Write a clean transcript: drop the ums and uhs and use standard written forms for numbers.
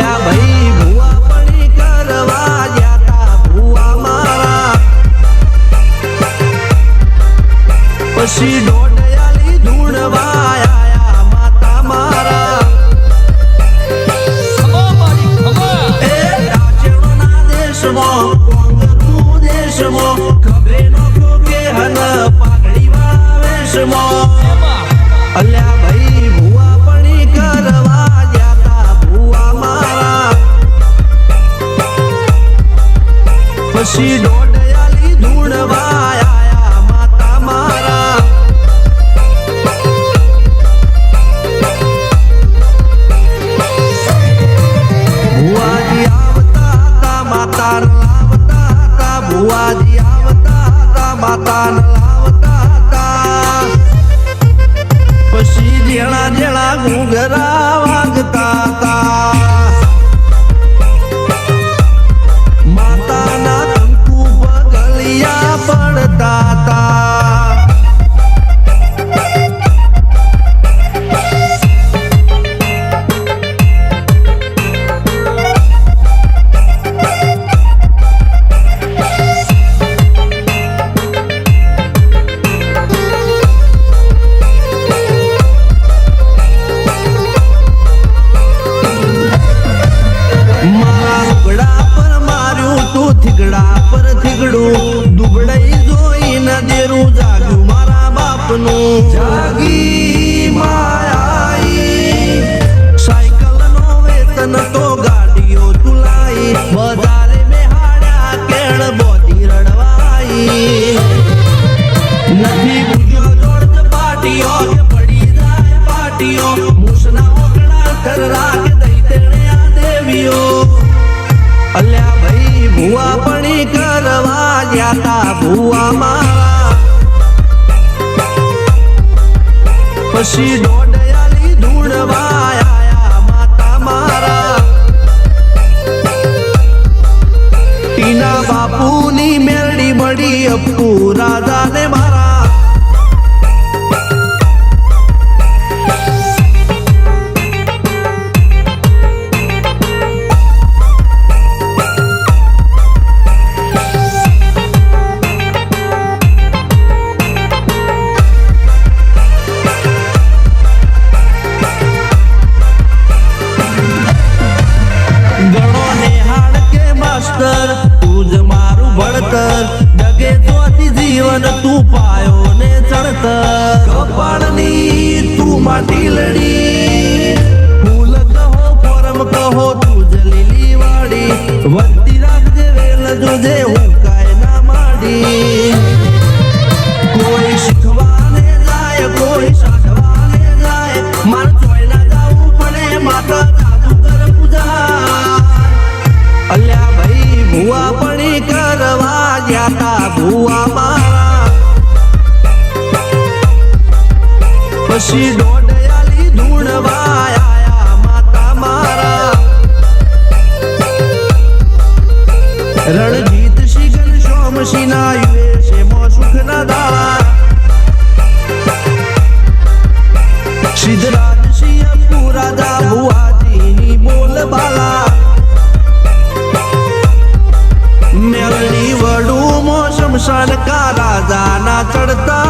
અલ્યા ભાઈ ભુવા પડી કરવા જાતા ભુવા મારા પછી ડોડયાલી ધૂણવા આયા માતા મારા એ રાજ્યના દેશમાં કોંગનું દેશમાં ખબે નો કે હન પાઘડી વાળા વેશમાં અલ્યા ભાઈ ભુવા પડી કરવા જાતા ભુવા મારા પછી ડોડયાલી ધૂણવા આયા માતા મારા ભુવાજી આવતા હતા માતા લાવતા હતા ભુવાજી આવતા હતા માતા લાવતા હતા પછી જેણા જેણા ઘૂંઘરા વાગતા હતા માતાના કંકુ પગલિયા પડતા હતા થીગડા પર થીગડું દુબળાઈ જોઈને દેરું જાગ્યું મારા બાપનું જાગી માયાઈ સાયકલ નો વેતન તો ગાડીઓ તુલાઈ વધારે બેહાડ્યા કેળ બોધી રડવાઈ નથી બુજો જોડ પાટીઓ કે પડી જાય પાટીઓ મૂસના ઓગણા કર રાખ દઈ તેણે આ દેવીઓ અલ્યા ભાઈ ભુવા પડી કરવા જાતા ભુવા મારા પછી ડોડયાલી ધૂણવા આયા માતા મારા ટીના બાપુની મેરડી મળી અપ્પુ રાજાને મારા તું જ મારું ભણતર ડગે તોથી જીવન તું પાયો ને ચડતર કપાળની તું માટી લડી ફૂલ કહો પરમ કહો તું જ લીલી વાડી વધતી રાખજે વેલ જોજે હું કાય ના માડી કોઈ શીખવાને જાય કોઈ સાધવાને જાય માર ચોય ના જાવું પડે માતા જાદુગર પૂજા અલ્યા ભાઈ ભુવા પડી કરવા જાતા ભુવા મારા પછી ડોડયાલી ધૂણવા આયા માતા મારા રણજીત સિંહ ઘનશ્યામ સિંહ ના યુએસે માં સુખ ના દાળા સિદ્ધરાજ સિંહ પુરાદા ભુવાજીની બોલ બાલા મેલડી વડું મો શમશાન કા રાજા ના ચડતા